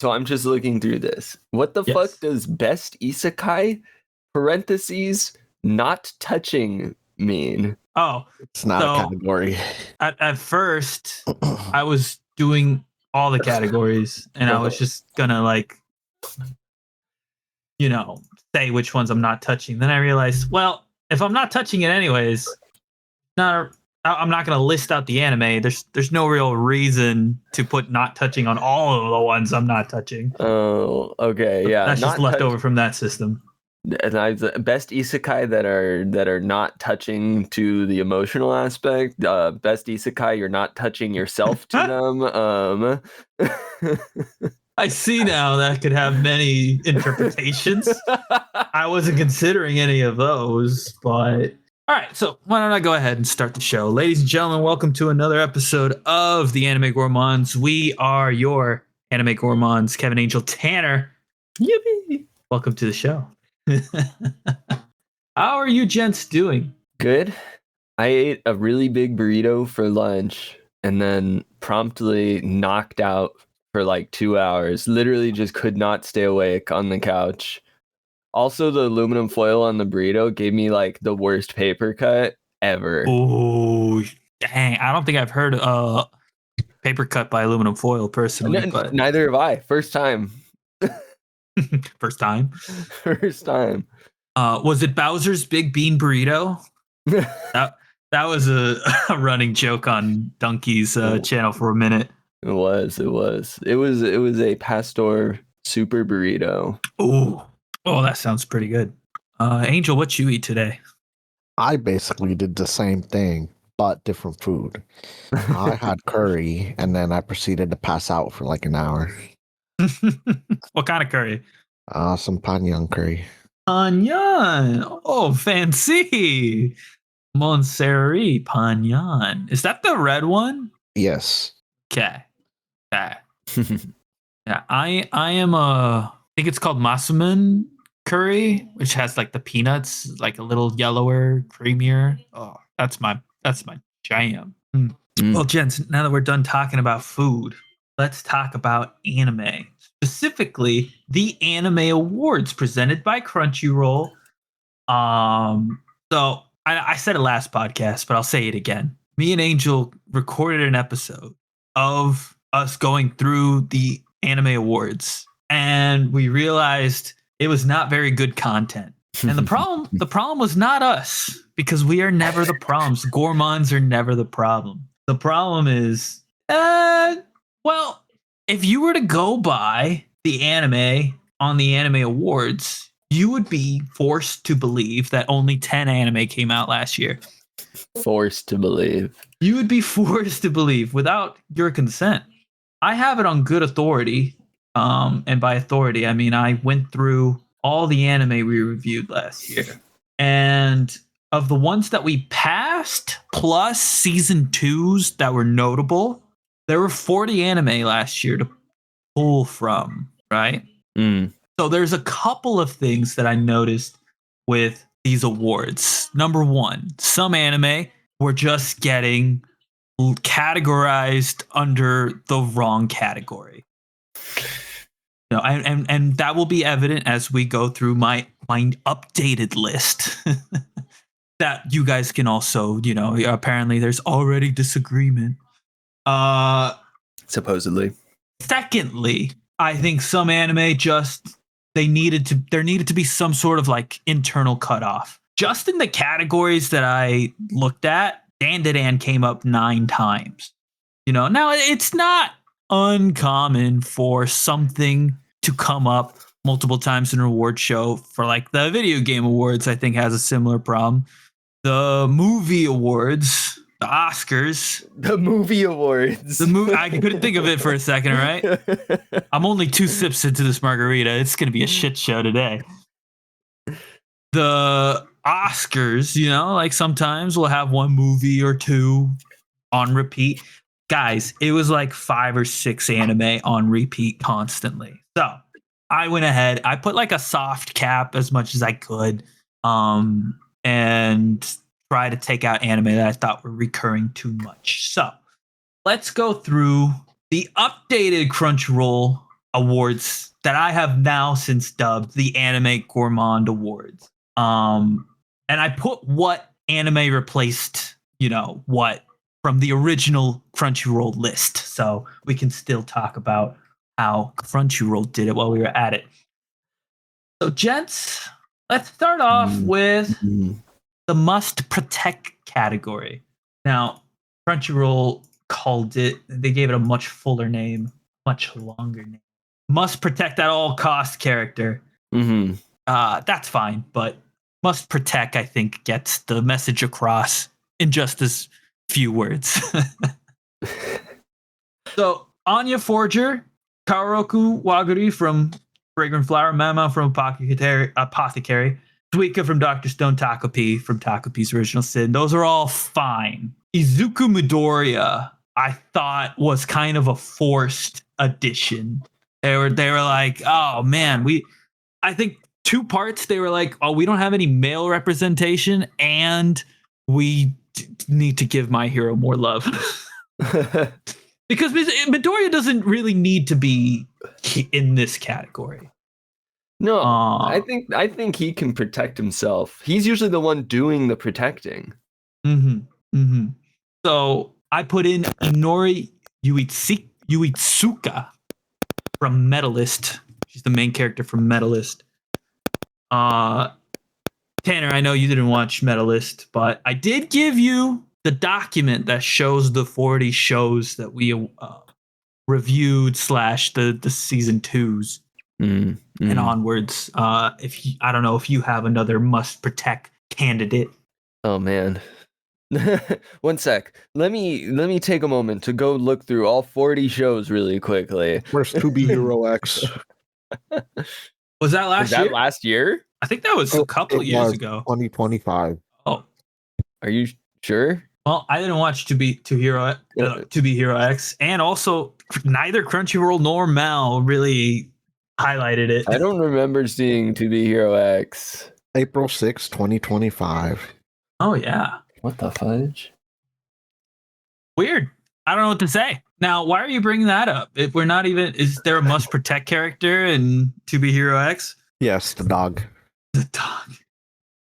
I'm just looking through this. What the fuck does best isekai parentheses not touching mean? Oh, it's not a category. At first, I was doing all the categories, and I was just gonna say which ones I'm not touching. Then I realized, well, if I'm not touching it anyways, I'm not gonna list out the anime. There's no real reason to put not touching on all of the ones I'm not touching. Oh, okay, yeah. That's just left over from that system. And best isekai that are not touching to the emotional aspect. Best isekai you're not touching yourself to them. I see now that could have many interpretations. I wasn't considering any of those, but all right. So why don't I go ahead and start the show, ladies and gentlemen? Welcome to another episode of the Anime Gourmands. We are your Anime Gourmands, Kevin, Angel, Tanner. Yippee! Welcome to the show. How are you gents doing? Good. I ate a really big burrito for lunch and then promptly knocked out for like 2 hours. Literally just could not stay awake on the couch. Also, the aluminum foil on the burrito gave me like the worst paper cut ever. Oh, dang. I don't think I've heard paper cut by aluminum foil personally. But neither have I. First time. First time. Was it Bowser's Big Bean Burrito? that was a running joke on Donkey's channel for a minute. It was a Pastor Super Burrito. Oh, that sounds pretty good. Angel, what you eat today? I basically did the same thing, but different food. I had curry, and then I proceeded to pass out for like an hour. What kind of curry? Some panyan curry. Panyan. Oh, fancy. Montserrat panyan. Is that the red one? Yes. Okay. Yeah, I am I think it's called Masuman curry, which has like the peanuts, like a little yellower, creamier. Oh, that's my jam. Well, gents, now that we're done talking about food, let's talk about anime. Specifically, the Anime Awards presented by Crunchyroll. So I said it last podcast, but I'll say it again. Me and Angel recorded an episode of us going through the Anime Awards, and we realized it was not very good content. And the problem was not us, because we are never the problems. Gourmands are never the problem. The problem is, well, if you were to go by the anime on the Anime Awards, you would be forced to believe that only 10 anime came out last year. Forced to believe. You would be forced to believe without your consent. I have it on good authority. And by authority, I mean I went through all the anime we reviewed last year. And of the ones that we passed, plus season 2s that were notable, there were 40 anime last year to pull from, right? So there's a couple of things that I noticed with these awards. Number one, some anime were just getting categorized under the wrong category. No, and that will be evident as we go through my updated list. That you guys can also, apparently there's already disagreement. Supposedly. Secondly, I think some anime there needed to be some sort of like internal cutoff. Just in the categories that I looked at, Dan came up 9 times. Now it's not uncommon for something to come up multiple times in an award show. For like the video game awards, I think has a similar problem. The movie awards, the Oscars. The movie awards. I couldn't think of it for a second, right? I'm only 2 sips into this margarita. It's going to be a shit show today. The Oscars, like sometimes we'll have one movie or 2 on repeat. Guys, it was like 5 or 6 anime on repeat constantly. So I went ahead. I put like a soft cap as much as I could. And try to take out anime that I thought were recurring too much. So let's go through the updated Crunchyroll Awards that I have now since dubbed the Anime Gourmand Awards. And I put what anime replaced, what from the original Crunchyroll list. So we can still talk about how Crunchyroll did it while we were at it. So, gents, let's start off with the must protect category. Now, Crunchyroll called it, they gave it a much fuller name, much longer name. Must protect at all cost character. That's fine, but must protect, I think, gets the message across in just as few words. So, Anya Forger, Kaoruko Waguri from Fragrant Flower, Mama from Apothecary, Suika from Dr. Stone, Takopi from Takopi's Original Sin. Those are all fine. Izuku Midoriya, I thought was kind of a forced addition. They were like, oh man, I think 2 parts. They were like, oh, we don't have any male representation, and we need to give My Hero more love. Because Midoriya doesn't really need to be in this category. No, I think he can protect himself. He's usually the one doing the protecting. So I put in Inori Yuitsuka from Medalist. She's the main character from Medalist. Tanner, I know you didn't watch Medalist, but I did give you the document that shows the 40 shows that we reviewed / the season 2s and onwards. I don't know if you have another must protect candidate. Oh man. 1 sec. Let me take a moment to go look through all 40 shows really quickly. Where's To Be Hero X? Was that last year? I think that was a couple of years ago. 2025. Oh. Are you sure? Well, I didn't watch To Be Hero X, and also neither Crunchyroll nor Mal really highlighted it. I don't remember seeing To Be Hero X. April 6, 2025. Oh yeah. What the fudge? Weird. I don't know what to say. Now, why are you bringing that up? If we're not even, is there a must protect character in To Be Hero X? Yes, the dog. The dog.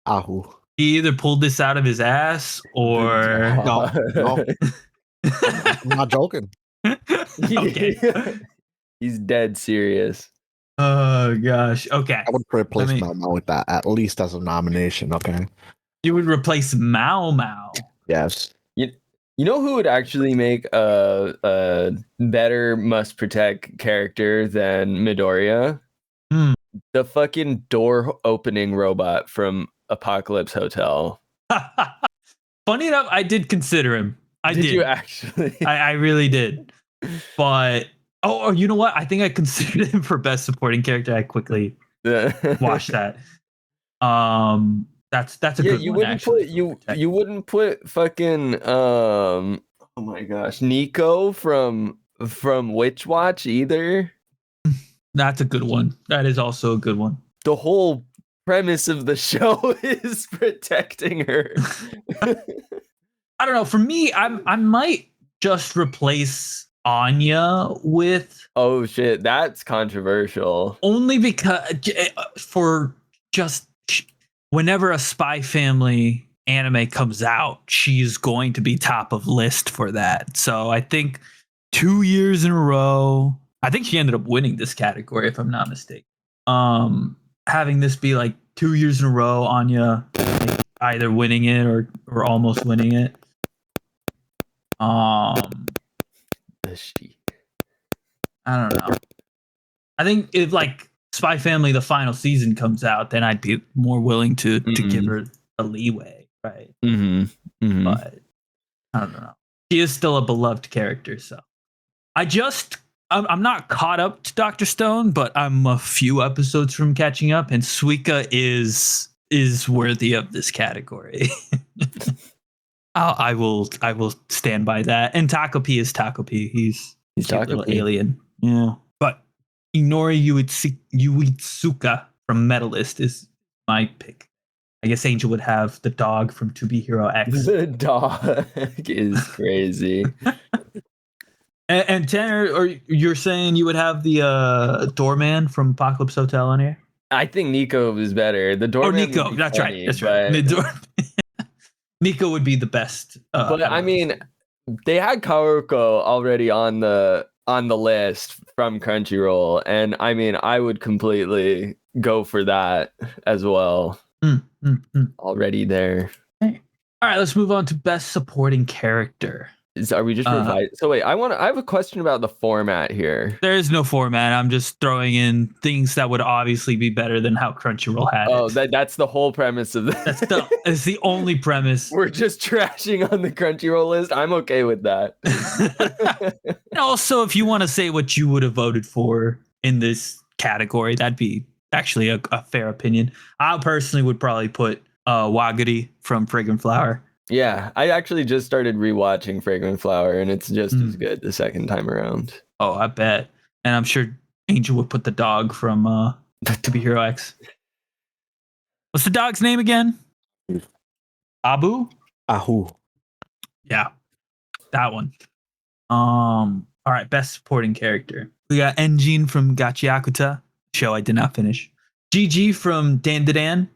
Ahu. He either pulled this out of his ass or No. I'm not joking. Okay. He's dead serious. Oh gosh. Okay. I would replace Mao with that, at least as a nomination, okay? You would replace Mao. Yes. You know who would actually make a better must protect character than Midoriya? The fucking door opening robot from Apocalypse Hotel. Funny enough, I did consider him. Did you actually? I really did. But you know what? I think I considered him for best supporting character. I quickly watched that. That's a good you one. You wouldn't put fucking oh my gosh, Nico from Witch Watch either. That's a good one. That is also a good one. The whole premise of the show is protecting her. I don't know. For me, I might just replace Anya with. Oh shit, that's controversial. Only because for just whenever a Spy Family anime comes out, she's going to be top of list for that. So I think 2 years in a row. I think she ended up winning this category, if I'm not mistaken. Having this be like 2 years in a row, Anya either winning it or almost winning it. I don't know. I think if like Spy Family the final season comes out, then I'd be more willing to give her a leeway, right? But I don't know. She is still a beloved character, so I'm not caught up to Dr. Stone, but I'm a few episodes from catching up, and Suika is worthy of this category. I will stand by that. And Taco P is Taco P. He's a little alien. Yeah. But Inori Yuitsuka from Medalist is my pick. I guess Angel would have the dog from To Be Hero X. The dog is crazy. And Tanner, or you're saying you would have the doorman from Apocalypse Hotel on here? I think Nico is better. The Or doorman Nico. would be That's funny, right. That's right. but Nico would be the best. I mean, they had Kaoruko already on the list from Crunchyroll, and I mean, I would completely go for that as well. Already there. Okay. All right, let's move on to best supporting character. Are we just revising? So wait, I have a question about the format here. There is no format. I'm just throwing in things that would obviously be better than how Crunchyroll had it. Oh, that's the whole premise of this. It's the only premise. We're just trashing on the Crunchyroll list. I'm okay with that. And also, if you want to say what you would have voted for in this category, that'd be actually a fair opinion. I personally would probably put Wagiri from Fragrant Flower. Yeah, I actually just started rewatching Fragrant Flower, and it's just as good the second time around. Oh, I bet. And I'm sure Angel would put the dog from To Be Hero X. What's the dog's name again? Abu? Ahu. Yeah, that one. All right, best supporting character. We got Enjin from Gachiakuta, show I did not finish. GG from Dandadan.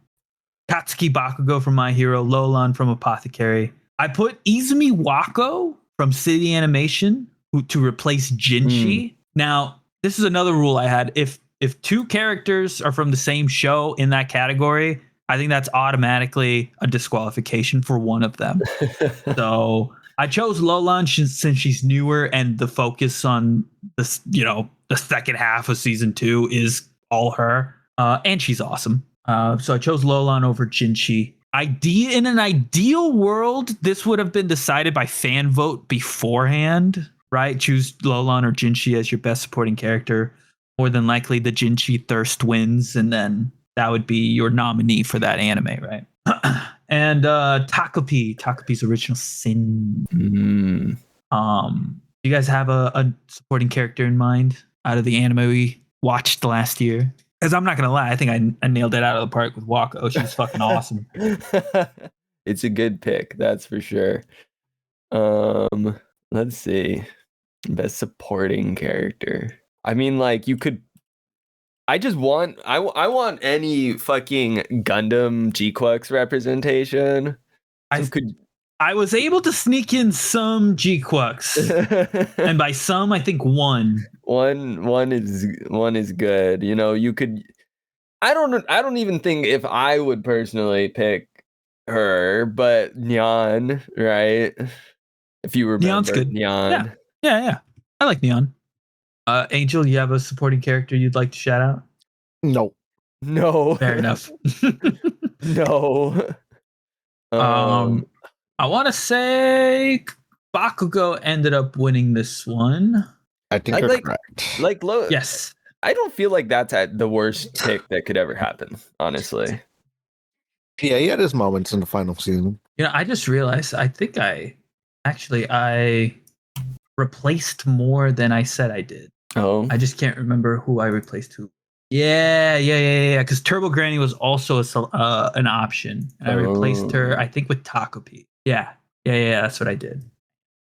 Katsuki Bakugo from My Hero, Lolan from Apothecary. I put Izumi Wako from City Animation to replace Jinshi. Now, this is another rule I had. If two characters are from the same show in that category, I think that's automatically a disqualification for one of them. So I chose Lolan since she's newer and the focus on this, the second half of season 2 is all her. And she's awesome. So I chose Lolan over Jinshi. In an ideal world, this would have been decided by fan vote beforehand, right? Choose Lolan or Jinshi as your best supporting character. More than likely, the Jinshi thirst wins, and then that would be your nominee for that anime, right? And Takopi's Original Sin. You guys have a supporting character in mind out of the anime we watched last year? Because I'm not going to lie, I think I nailed it out of the park with Wako. She's fucking awesome. It's a good pick, that's for sure. Let's see. Best supporting character. I mean, like, you could... I want any fucking Gundam G-Quux representation. I was able to sneak in some G-Quux. And by some, I think one. One is good. You could... I don't even think if I would personally pick her, but Neon, right? If you remember Neon's good. Neon. Yeah. I like Neon. Angel, you have a supporting character you'd like to shout out? No. Fair enough. No. I want to say Bakugo ended up winning this one. I think you're correct. Yes. I don't feel like that's the worst pick that could ever happen, honestly. Yeah, he had his moments in the final season. I just realized I think I replaced more than I said I did. Oh. I just can't remember who I replaced who. Yeah. Because Turbo Granny was also an option. And I replaced her, I think, with Takopi. Yeah, that's what I did.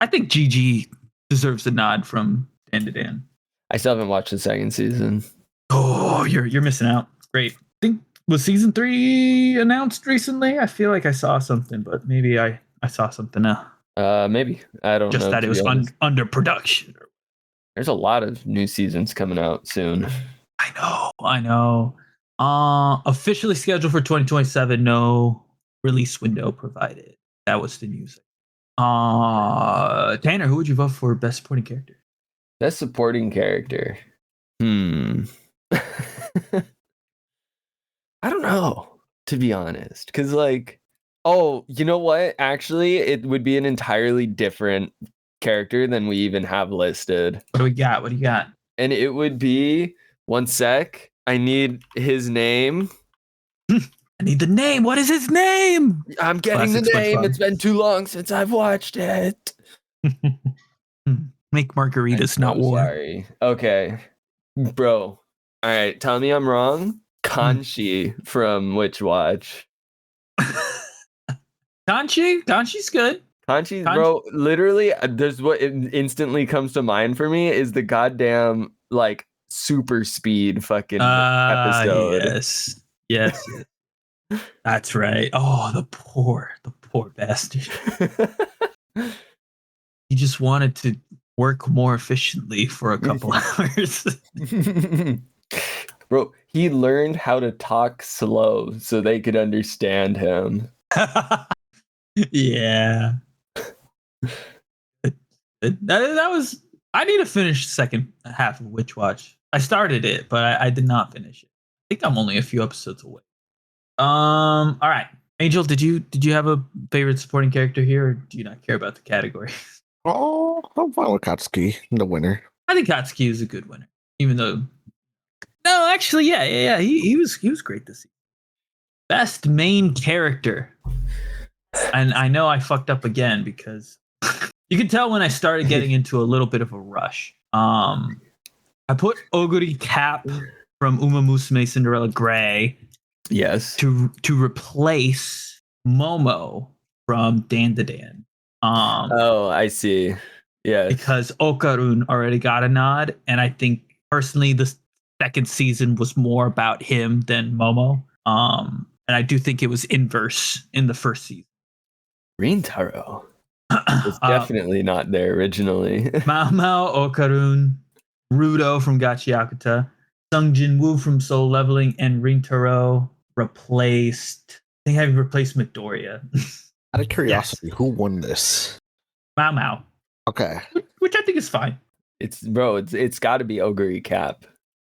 I think GG deserves a nod from Dan to Dan. I still haven't watched the second season. Oh, you're missing out. Great. I think, was season 3 announced recently? I feel like I saw something, but maybe I saw something else. Maybe. I don't know. Just that it was under production. There's a lot of new seasons coming out soon. I know. Officially scheduled for 2027. No release window provided. That was the news. Tanner, who would you vote for best supporting character? Best supporting character. I don't know, to be honest. Because, you know what? Actually, it would be an entirely different character than we even have listed. What do we got? What do you got? And it would be... One sec. I need his name. I need the name. What is his name? I'm getting the name. It's been too long since I've watched it. Make margaritas, not war. Sorry. Okay. Bro. All right. Tell me I'm wrong. Kanshi from Witch Watch. Kanshi's good. Hanshi, bro, literally, there's what instantly comes to mind for me is the goddamn like super speed fucking episode. Yes. That's right. Oh, the poor bastard. He just wanted to work more efficiently for a couple hours. Bro, he learned how to talk slow so they could understand him. Yeah. That was. I need to finish the second half of Witch Watch. I started it, but I did not finish it. I think I'm only a few episodes away. All right, Angel, did you have a favorite supporting character here, or do you not care about the category? Oh, I'm fine with Katsuki, the winner. I think Katsuki is a good winner, even though. No, actually, yeah. He was great this season. Best main character, and I know I fucked up again because you can tell when I started getting into a little bit of a rush. I put Oguri Cap from Uma Musume Cinderella Grey. Yes. To replace Momo from Dandadan. Oh, I see. Yeah. Because Okarun already got a nod, and I think personally the second season was more about him than Momo. And I do think it was inverse in the first season. Rintaro was definitely not there originally. Mao Okarun, Rudo from Gachiakuta, Sung Jin Woo from Soul Leveling, and Rintaro replaced. I think I replaced Midoriya. Out of curiosity, who won this? Mao. Okay. Which I think is fine. It's got to be Oguri Cap.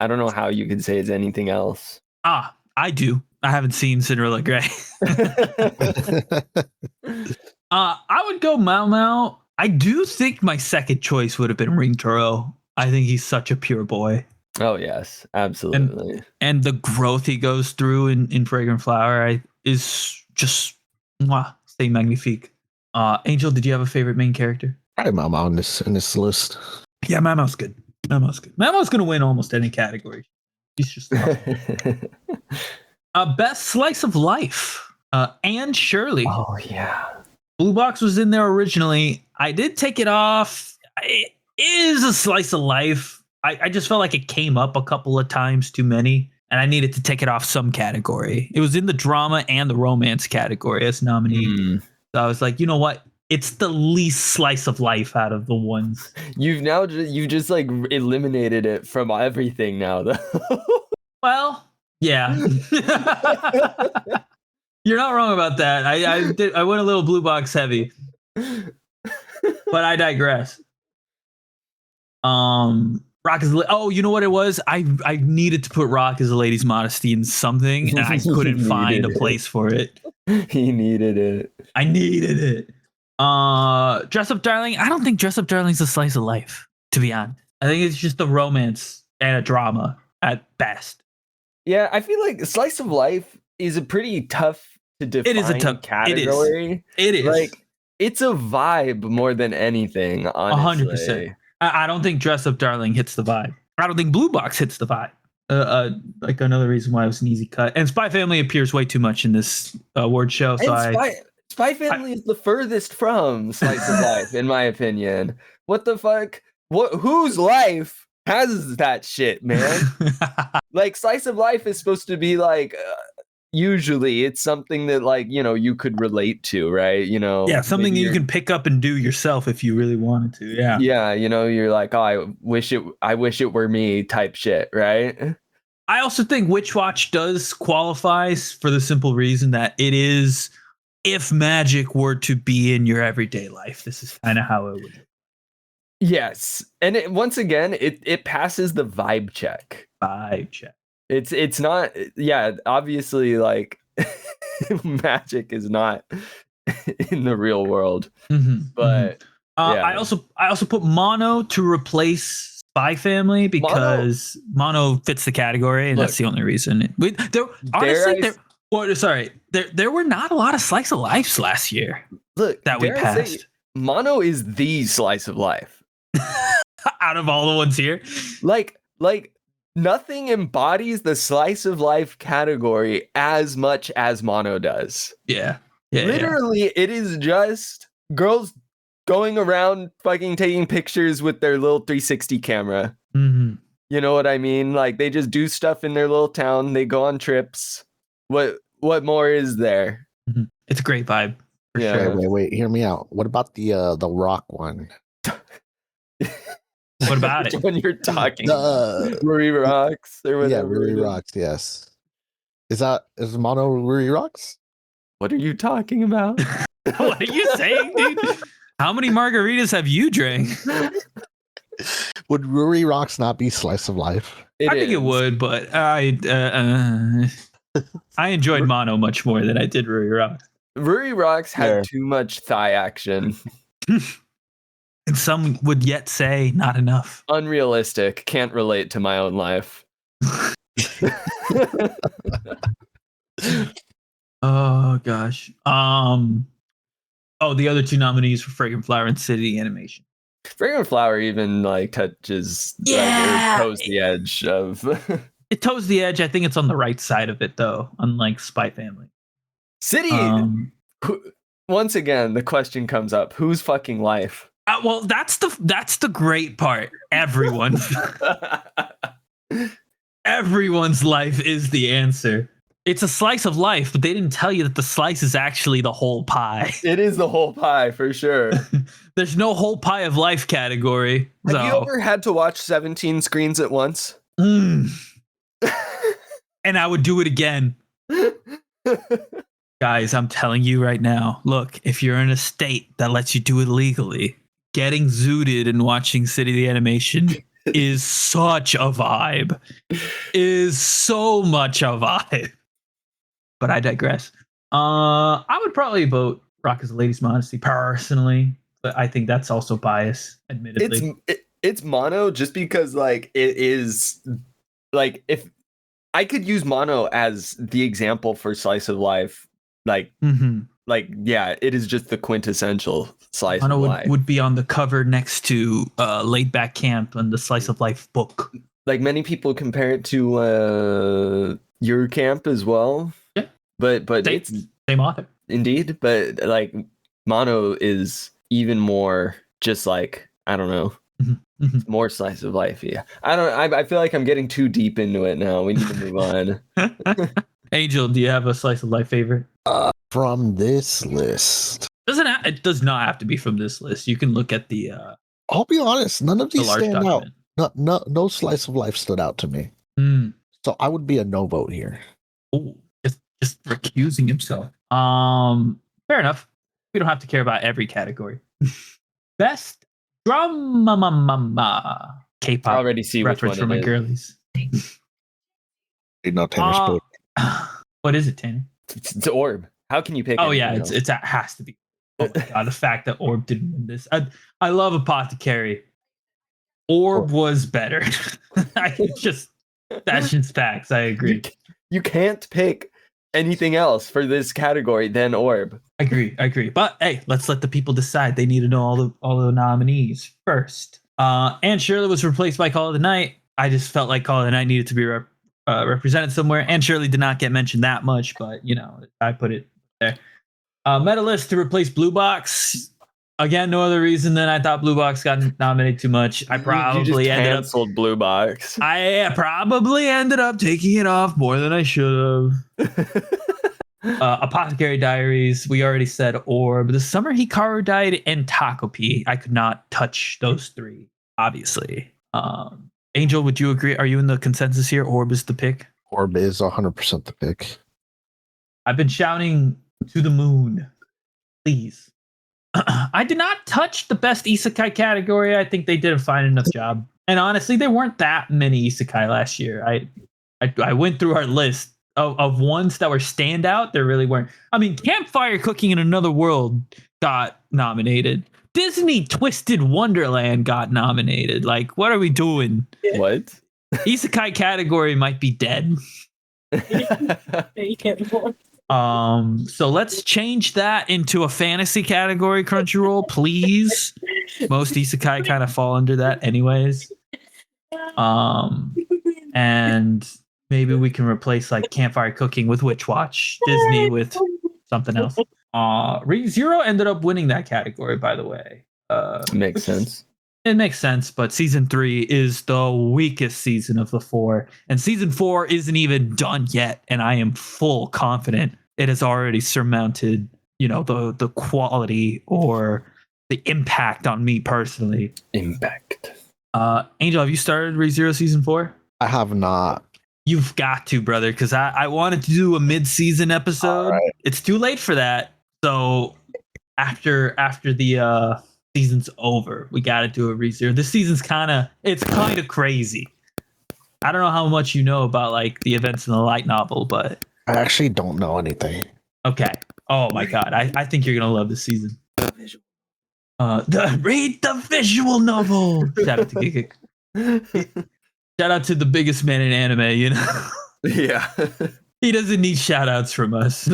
I don't know how you can say it's anything else. I do. I haven't seen Cinderella Grey. I would go Mao. I do think my second choice would have been Rintaro. I think he's such a pure boy. Oh yes, absolutely. And the growth he goes through in Fragrant Flower is just stay magnifique. Angel, did you have a favorite main character? Probably Mao in this list. Yeah, Mamo's good. Mamo's gonna win almost any category. He's just best slice of life. Anne Shirley. Oh yeah. Blue Box was in there originally. I did take it off. It is a slice of life. I just felt like it came up a couple of times too many, and I needed to take it off some category. It was in the drama and the romance category as nominee. So I was like, you know what? It's the least slice of life out of the ones. You've just like eliminated it from everything now, though. Well, yeah. You're not wrong about that. I went a little Blue Box heavy, but I digress. Rock is you know what it was? I needed to put Rock as a lady's modesty in something, and I couldn't find a place for it. He needed it. I needed it. Dress Up Darling. I don't think Dress Up Darling's a slice of life, to be honest. I think it's just a romance and a drama at best. Yeah, I feel like slice of life is a pretty tough to define. It is a tough category. It is. Like it's a vibe more than anything. Honestly, 100%. I don't think Dress Up Darling hits the vibe. I don't think Blue Box hits the vibe. Like another reason why it was an easy cut. And Spy Family appears way too much in this award show. So Spy Family is the furthest from slice of life, in my opinion. What the fuck? Whose life has that shit, man? Like slice of life is supposed to be like. Usually it's something that like, you know, you could relate to, right? You know, something that you can pick up and do yourself if you really wanted to. Yeah, you know, you're like, oh, I wish it were me type shit, right? I also think Witch Watch does qualify for the simple reason that it is, if magic were to be in your everyday life, this is kind of how it would. Yes, and once again, it passes the vibe check. It's not, obviously, like, magic is not in the real world. But I also put Mono to replace Spy Family because Mono fits the category, and that's the only reason. There were not a lot of slice of lives last year. Look, that we passed. Mono is the slice of life out of all the ones here. Like. Nothing embodies the slice of life category as much as Mono does. Yeah. Literally, it is just girls going around fucking taking pictures with their little 360 camera. Mm-hmm. You know what I mean? Like they just do stuff in their little town. They go on trips. What more is there? Mm-hmm. It's a great vibe. For Yeah. sure. Wait. Hear me out. What about the Rock one? What about it? When you're talking about Ruri Rocks or whatever. Yeah, Ruri Rocks. Yes. Is Mono Ruri Rocks? What are you talking about? What are you saying, dude? How many margaritas have you drank? Would Ruri Rocks not be slice of life? I think it would, but I enjoyed Mono much more than I did Ruri Rocks. Ruri Rocks had too much thigh action. And some would yet say not enough. Unrealistic. Can't relate to my own life. Oh gosh. The other two nominees were Fragrant Flower and City Animation. Fragrant Flower even like touches or toes the edge of it toes the edge. I think it's on the right side of it though, unlike Spy Family. City. Once again, the question comes up: whose fucking life? Well, that's the great part. Everyone's life is the answer. It's a slice of life, but they didn't tell you that the slice is actually the whole pie. It is the whole pie for sure. There's no whole pie of life category. Have you ever had to watch 17 screens at once? And I would do it again. Guys, I'm telling you right now, look, if you're in a state that lets you do it legally, getting zooted and watching City the Animation is such a vibe. Is so much a vibe. But I digress. I would probably vote Rock is a Lady's Modesty personally, but I think that's also bias, admittedly. It's Mono just because like it is like if I could use Mono as the example for slice of life, like yeah, it is just the quintessential slice Mono of life. Would be on the cover next to Laid Back Camp and the Slice of Life book. Like many people compare it to Your Camp as well. Yeah. But it's same author. Indeed, but like Mono is even more just like, I don't know. More slice of life, yeah. I feel like I'm getting too deep into it now. We need to move on. Angel, do you have a slice of life favorite? From this list. It does not have to be from this list. You can look at the I'll be honest, none of these stand document. out. No slice of life stood out to me. So I would be a no vote here. Oh, just recusing himself. Fair enough. We don't have to care about every category. Best drama K-pop. I already see reference which one from it my is. girlies. Not Tanner spoke. What is it, Tanner? It's Orb. How can you pick? Oh yeah, it has to be. Oh my god, the fact that Orb didn't win this. I love Apothecary. Orb was better. That's just facts. I agree. You can't pick anything else for this category than Orb. I agree. But hey, let's let the people decide. They need to know all the nominees first. Anne Shirley was replaced by Call of the Night. I just felt like Call of the Night needed to be represented somewhere. Anne Shirley did not get mentioned that much, but you know, I put it there. Medalist to replace Blue Box. Again, no other reason than I thought Blue Box got nominated too much. I probably ended up Blue Box. I probably ended up taking it off more than I should have. Apothecary Diaries. We already said Orb. The Summer Hikaru died and Takopi. I could not touch those three, obviously. Angel, would you agree? Are you in the consensus here? Orb is the pick? Orb is 100% the pick. I've been shouting to the moon. Please. I did not touch the best isekai category. I think they did a fine enough job. And honestly, there weren't that many isekai last year. I went through our list of ones that were standout. There really weren't. I mean, Campfire Cooking in Another World got nominated. Disney Twisted Wonderland got nominated. Like, what are we doing? What? Isekai category might be dead. You can't be born. So let's change that into a fantasy category, Crunchyroll, please. Most isekai kind of fall under that anyways. And maybe we can replace like Campfire Cooking with Witch Watch, Disney with something else. ReZero ended up winning that category, by the way. Makes sense. It makes sense, but season 3 is the weakest season of the 4, and season 4 isn't even done yet. And I am full confident it has already surmounted, the quality or the impact on me personally. Impact. Angel, have you started ReZero season 4? I have not. You've got to, brother, because I wanted to do a mid-season episode. Right. It's too late for that. So after the season's over, we got to do a ReZero. This season's kind of crazy. I don't know how much you know about like the events in the light novel, but I actually don't know anything. okay. Oh my god, I think you're gonna love this season. Read the visual novel. Shout out to Gigik. Shout out to the biggest man in anime, Yeah. He doesn't need shout outs from us.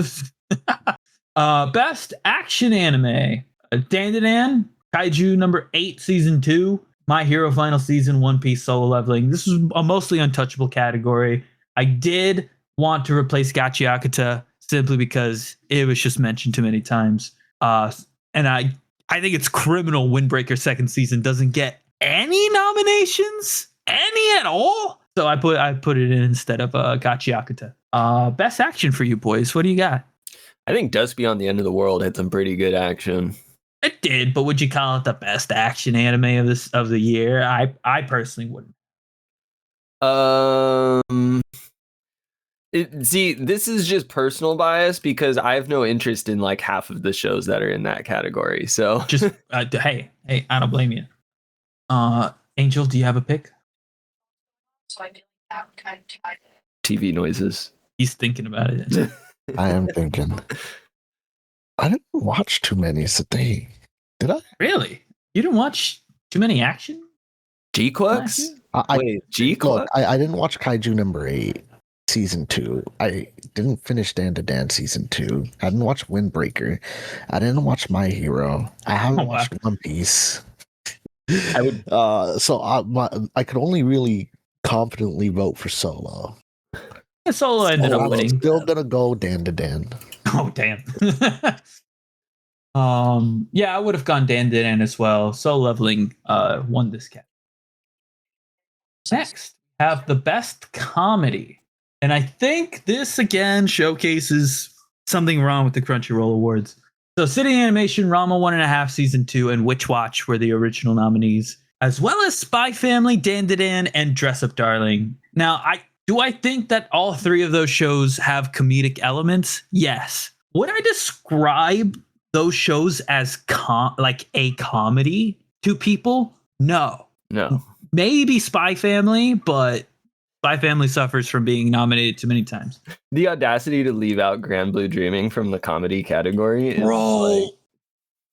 Best action anime. Dandadan, Kaiju number 8, season 2, My Hero final season, One Piece Solo Leveling. This was a mostly untouchable category. I did want to replace Gachiakata simply because it was just mentioned too many times. And I think it's criminal Windbreaker second season doesn't get any nominations, any at all. So I put it in instead of Gachiakata. Best action for you boys. What do you got? I think Dust Beyond the End of the World had some pretty good action. It did, but would you call it the best action anime of the year? I personally wouldn't. See, this is just personal bias because I have no interest in like half of the shows that are in that category. So Just hey, I don't blame you. Angel, do you have a pick? So I feel like that kind of TV noises. He's thinking about it. I am thinking. I didn't watch too many today. Did I? Really? You didn't watch too many action? G-Clucks? Wait, Look, G-Clucks? I didn't watch Kaiju number 8, season 2. I didn't finish Dan season 2. I didn't watch Windbreaker. I didn't watch My Hero. I haven't watched One Piece. I would. So I could only really confidently vote for Solo. Solo ended up I'm winning. still gonna go Dan. Oh damn. Yeah, I would have gone Dan as well. Solo Leveling won this category. Next, we have the best comedy. And I think this again showcases something wrong with the Crunchyroll Awards. So City Animation, Rama 1.5 season 2, and Witch Watch were the original nominees, as well as Spy Family, Dan, and Dress Up Darling. Now, I think that all 3 of those shows have comedic elements? Yes. Would I describe those shows as like a comedy to people? No. Maybe Spy Family, but Spy Family suffers from being nominated too many times. The audacity to leave out Grand Blue Dreaming from the comedy category is Bro,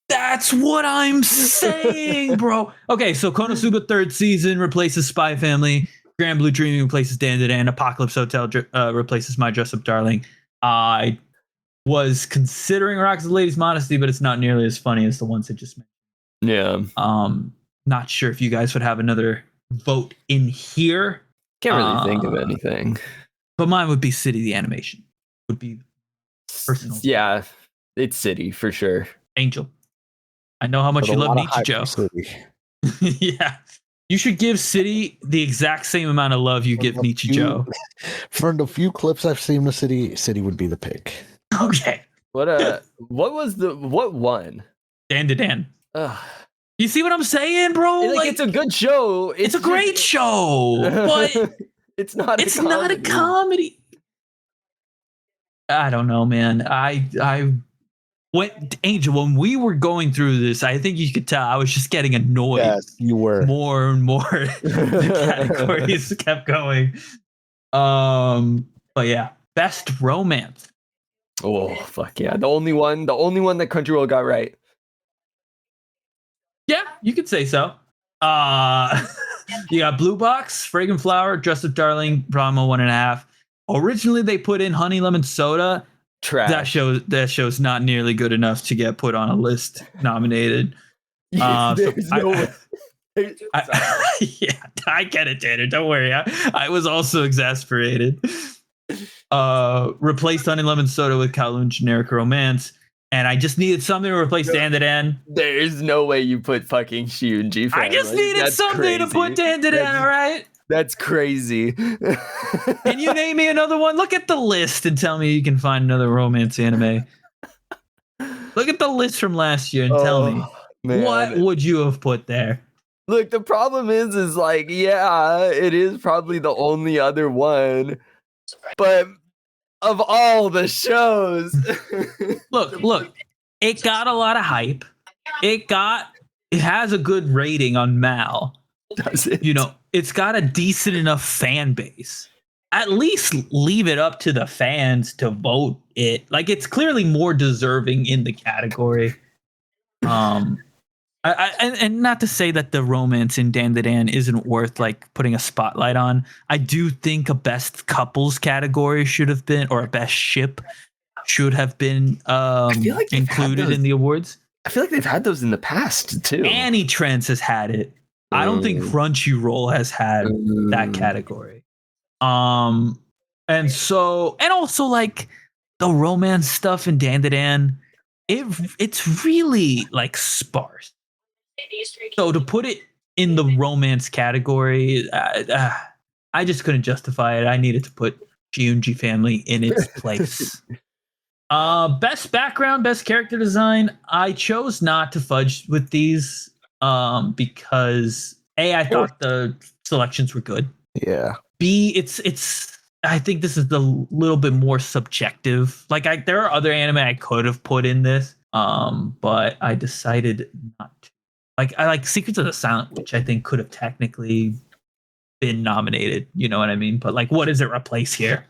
that's what I'm saying, bro. Okay, so Konosuba third season replaces Spy Family. Grand Blue Dreaming replaces Dan. Apocalypse Hotel replaces My Dress Up Darling. I was considering Rocks the Lady's Modesty, but it's not nearly as funny as the ones I just mentioned. Yeah. Not sure if you guys would have another vote in here. Can't really think of anything. But mine would be City the Animation. Would be personal. Yeah, it's City for sure. Angel. I know how much you love Nichijou. Yeah. You should give City the exact same amount of love you give Nichijou. For the few clips I've seen of City would be the pick. Okay. What won? Dan. Ugh. You see what I'm saying, bro? Like it's a good show. It's a great show, but it's not a comedy. I don't know, man. Angel, when we were going through this, I think you could tell I was just getting annoyed. Yes, you were. More and more. The categories kept going. But yeah, best romance. Oh fuck yeah! The only one that Crunchyroll got right. Yeah, you could say so. You got Blue Box, Fragrant Flower, Dress Up Darling, Brahma 1.5. Originally, they put in Honey Lemon Soda. Trash. That show's not nearly good enough to get put on a list nominated. Yeah, I get it, Tanner. Don't worry. I was also exasperated. Replaced Honey Lemon Soda with Kowloon Generic Romance. and I just needed something to replace Dan. There's no way you put fucking Shiunji I just family. needed That's something to put Dan, all right? That's crazy. Can you name me another one? Look at the list and tell me you can find another romance anime. Look at the list from last year and tell me, man. What would you have put there? Look, the problem is like, yeah, it is probably the only other one, but of all the shows, look, it got a lot of hype. It has a good rating on Mal. Does it? You know, it's got a decent enough fan base. At least leave it up to the fans to vote it. Like, it's clearly more deserving in the category. And not to say that the romance in Dan isn't worth like putting a spotlight on. I do think a best couples category should have been, or a best ship should have been like included in the awards. I feel like they've had those in the past too. Annie Trends has had it. I don't think Crunchyroll has had that category. And also like the romance stuff in Dan, it's really like sparse. So to put it in the romance category, I just couldn't justify it. I needed to put Giunji family in its place. Best background, best character design. I chose not to fudge with these because I thought the selections were good. Yeah. B, it's. I think this is the little bit more subjective. Like there are other anime I could have put in this, but I decided not to. Like I like Secrets of the Silent Witch. I think could have technically been nominated. You know what I mean? But like, what does it replace here?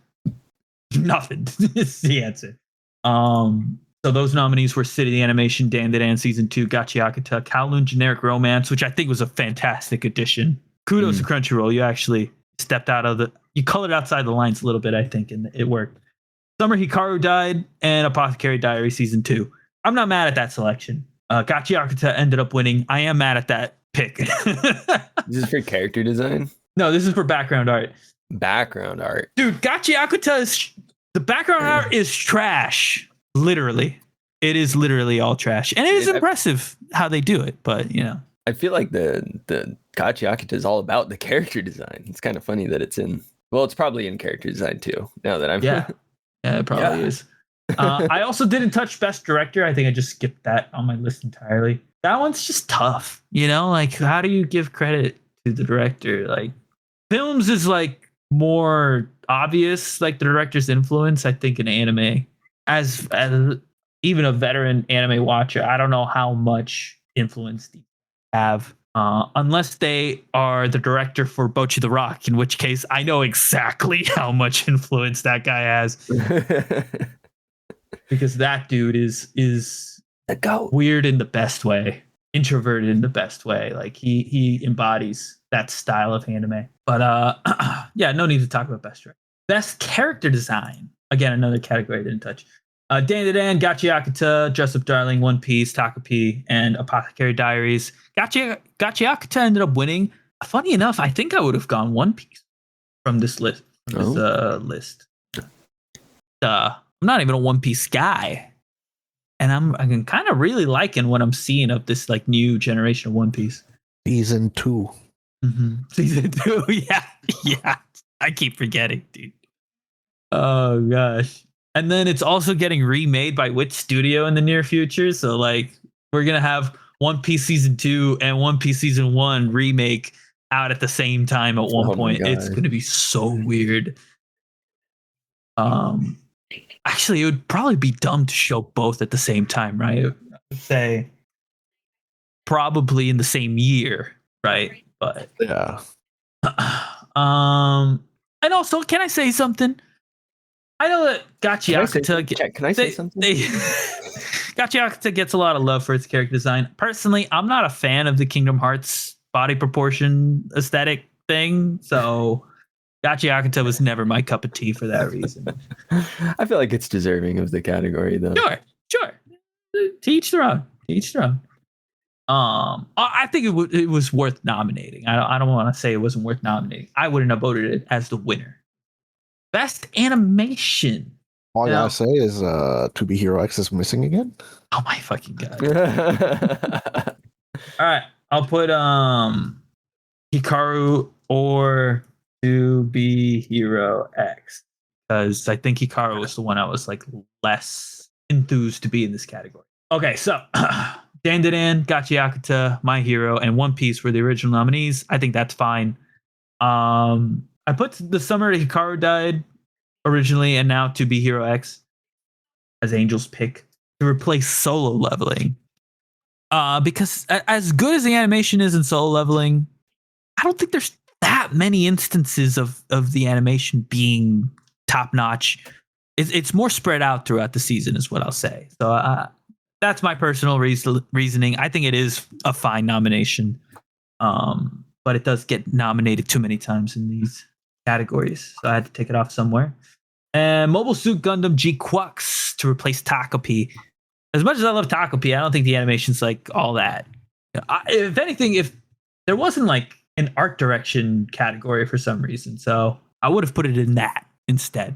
Nothing. Is the answer. So those nominees were City Animation, Dan Season 2, Gachiakuta, Kowloon Generic Romance, which I think was a fantastic addition. Kudos to Crunchyroll. You actually stepped out of you colored outside the lines a little bit, I think, and it worked. Summer Hikaru Died and Apothecary Diary Season 2. I'm not mad at that selection. Gachiakuta ended up winning. I am mad at that pick. This is for character design? No, this is for background art. Background art. Dude, Gachiakuta the background art is trash. Literally. It is literally all trash. And it is impressive how they do it, but you know. I feel like the Gachiakuta is all about the character design. It's kind of funny that it's in. Well, it's probably in character design too. Now that I'm yeah, it probably is. I also didn't touch Best Director. I think I just skipped that on my list entirely. That one's just tough, you know. Like, how do you give credit to the director? Like, films is like more obvious, like the director's influence. I think in anime, as even a veteran anime watcher, I don't know how much influence these have. Unless they are the director for Bocchi the Rock, in which case I know exactly how much influence that guy has. Because that dude is the goat. Weird in the best way, introverted in the best way. Like he embodies that style of anime. But yeah, no need to talk about best director. Best character design. Again, another category I didn't touch. Dan, Gachiakuta, Jessup Darling, One Piece, Takapi, and Apothecary Diaries. Gachiakuta ended up winning. Funny enough, I think I would have gone One Piece from this list. List. I'm not even a One Piece guy, and I'm kind of really liking what I'm seeing of this like new generation of One Piece. Season 2. Mm-hmm. Season 2, yeah. I keep forgetting, dude. Oh gosh. And then it's also getting remade by which studio in the near future? So like we're gonna have One Piece Season 2 and One Piece Season 1 remake out at the same time at one point. It's gonna be so weird. Actually, it would probably be dumb to show both at the same time, right? I would say probably in the same year, right? But yeah. And also, can I say something? I know that Gachiakuta. Can I say something? Gachiakuta gets a lot of love for its character design. Personally, I'm not a fan of the Kingdom Hearts body proportion aesthetic thing, so Gachiakuta was never my cup of tea for that reason. I feel like it's deserving of the category, though. Sure. To each their own. I think it was worth nominating. I don't want to say it wasn't worth nominating. I wouldn't have voted it as the winner. Best animation. All I Now- gotta say is To Be Hero X is missing again. Oh my fucking god! All right, I'll put Hikaru or To Be Hero X because I think Hikaru was the one I was like less enthused to be in this category. Okay, so Dandadan, Gachiakuta, My Hero, and One Piece were the original nominees. I think that's fine. I put The Summer Hikaru Died originally, and now To Be Hero X as Angel's pick to replace Solo Leveling. Because as good as the animation is in Solo Leveling, I don't think there's that many instances of the animation being top notch. It's more spread out throughout the season, is what I'll say. So that's my personal reasoning. I think it is a fine nomination, but it does get nominated too many times in these categories, so I had to take it off somewhere. And Mobile Suit Gundam G-Quux to replace Takopi. As much as I love Takopi, I don't think the animation's like all that. If anything, if there wasn't like an art direction category for some reason, so I would have put it in that instead.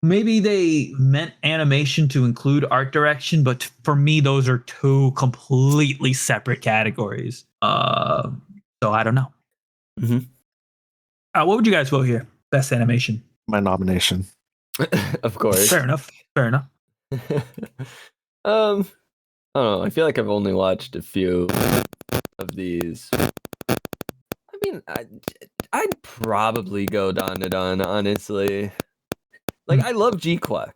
Maybe they meant animation to include art direction, but for me, those are two completely separate categories. So I don't know. What would you guys vote here? Best animation. My nomination. Of course. Fair enough. I don't know. I feel like I've only watched a few of these. I mean, I'd probably go Dandadan, honestly. Like, I love G-Quux,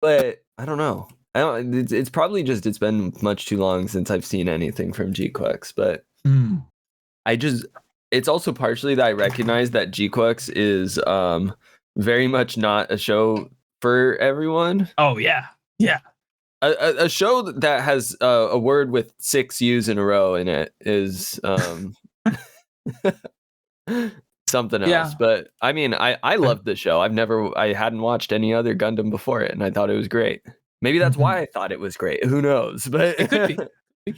but I don't know. It's probably just it's been much too long since I've seen anything from G-Quux, but it's also partially that I recognize that G-Quux is very much not a show for everyone. Oh yeah. A show that has a word with 6 U's in a row in it is something else. Yeah. But I mean, I loved the show. I hadn't watched any other Gundam before it, and I thought it was great. Maybe that's why I thought it was great. Who knows? But It could be.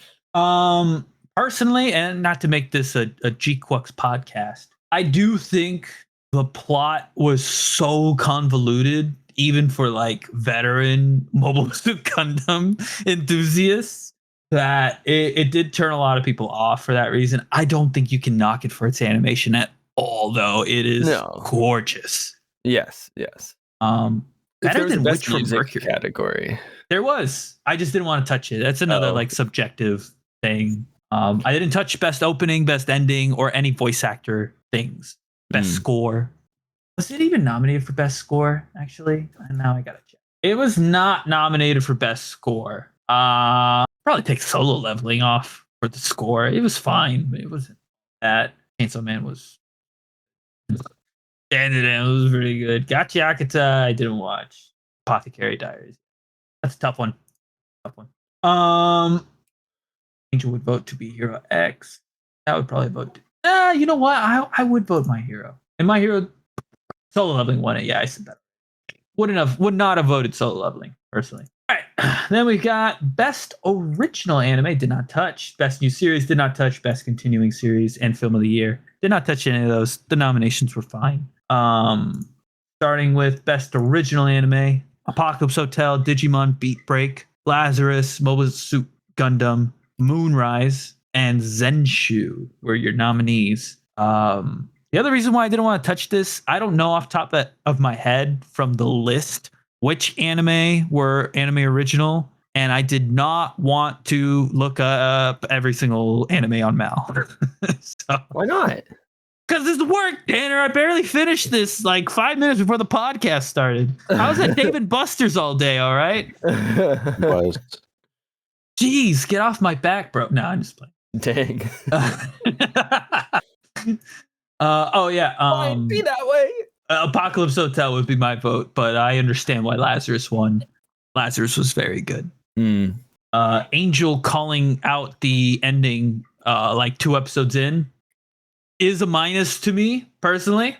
Personally, and not to make this a G-Quux podcast, I do think the plot was so convoluted, even for like veteran Mobile Suit Gundam enthusiasts, that it did turn a lot of people off for that reason. I don't think you can knock it for its animation at all, though. It is gorgeous. Yes. Better than Best Witch from music Mercury category. There was. I just didn't want to touch it. That's another like subjective thing. I didn't touch best opening, best ending, or any voice actor things. Best score. Was it even nominated for best score? Actually, and now I gotta check. It was not nominated for best score. Probably take Solo Leveling off for the score. It was fine. It wasn't that. Chainsaw Man was. It was pretty good. Gachiakuta, I didn't watch. Apothecary Diaries. That's a tough one. Angel would vote To Be Hero X. That would probably vote. You know what? I would vote My Hero. And My Hero Solo Leveling won it. Yeah, I said that. Would not have voted Solo Leveling personally. All right. Then we got Best Original Anime, did not touch. Best New Series, did not touch. Best Continuing Series and Film of the Year, did not touch any of those. The nominations were fine. Starting with Best Original Anime, Apocalypse Hotel, Digimon Beat Break, Lazarus, Mobile Suit Gundam, Moonrise, and Zenshu were your nominees. The other reason why I didn't want to touch this, I don't know off top of my head from the list which anime were anime original, and I did not want to look up every single anime on Mal. So, why not? Because it's work, Tanner. I barely finished this like 5 minutes before the podcast started. I was at Dave and Buster's all day, all right? Jeez, get off my back, bro. No, I'm just playing. Dang. Oh yeah. Why be that way? Apocalypse Hotel would be my vote, but I understand why Lazarus won. Lazarus was very good. Angel calling out the ending like 2 episodes in is a minus to me personally.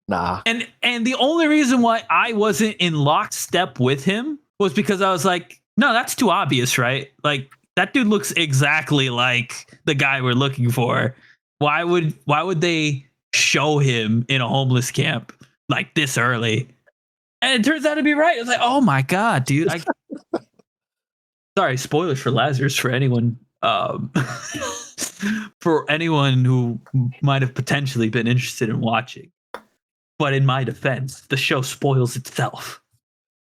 Nah. And the only reason why I wasn't in lockstep with him was because I was like, no, that's too obvious, right? Like that dude looks exactly like the guy we're looking for. Why would they show him in a homeless camp like this early. And it turns out to be right. It's like, oh my God, dude. Sorry, spoilers for Lazarus for anyone for anyone who might have potentially been interested in watching. But in my defense, the show spoils itself.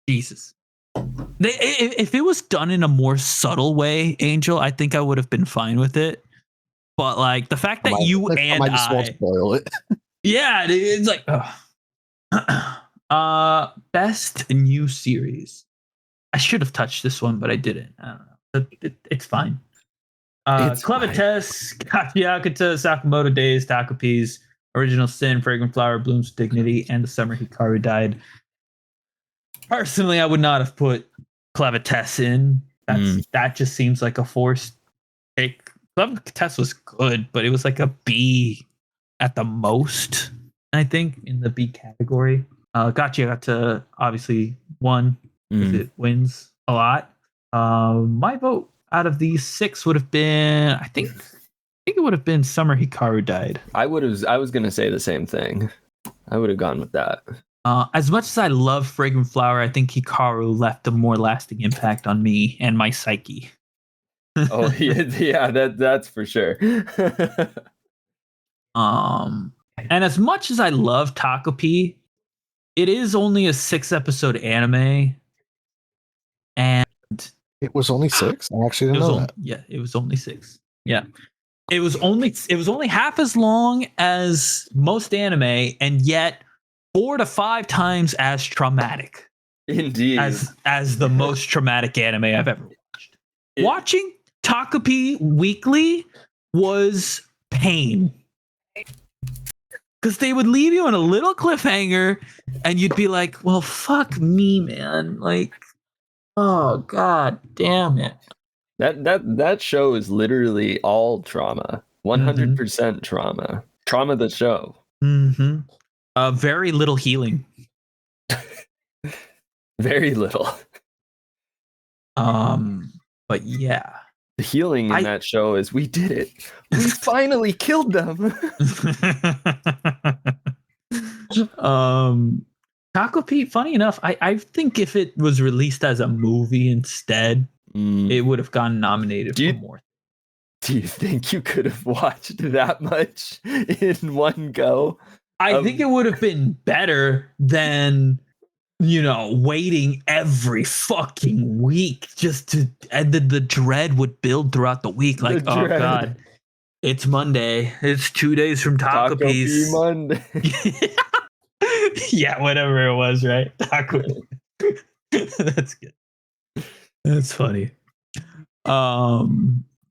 Jesus. If it was done in a more subtle way, Angel, I think I would have been fine with it. But like the fact that you and I just won't spoil it. Yeah, it's like best new series. I should have touched this one, but I didn't. I don't know. It's fine. Clever Test, Kachiakata, Sakamoto Days, Takopi's, Original Sin, Fragrant Flower, Bloom's Dignity, and The Summer Hikaru Died. Personally, I would not have put Clever Test in. That just seems like a forced pick. Clever Test was good, but it was like a B at the most, I think, in the B category. Gachiagata obviously won because it wins a lot. My vote out of these 6 would have been, I think it would have been Summer Hikaru Died. I was gonna say the same thing. I would have gone with that. As much as I love Fragrant Flower, I think Hikaru left a more lasting impact on me and my psyche. Oh yeah, that's for sure. And as much as I love Takopi, it is only a 6-episode anime, and It was only 6. I actually didn't know that. Yeah, it was only 6. Yeah, it was only half as long as most anime, and yet 4 to 5 times as traumatic. Indeed, as the most traumatic anime I've ever watched. Watching Takopi weekly was pain. Because they would leave you on a little cliffhanger and you'd be like, well, fuck me, man. Like, oh, God damn it. That show is literally all trauma. 100% trauma. Trauma the show. Mm-hmm. Very little healing. Very little. But yeah. The healing in that show is we did it. We finally killed them. Takopi, funny enough, I think if it was released as a movie instead, it would have gotten nominated for more. Do you think you could have watched that much in one go? I think it would have been better than, waiting every fucking week just to, and then the dread would build throughout the week. Like, oh God, it's Monday. It's 2 days from Takopi's. Monday. Yeah, whatever it was, right? Taco. That's good. That's funny. But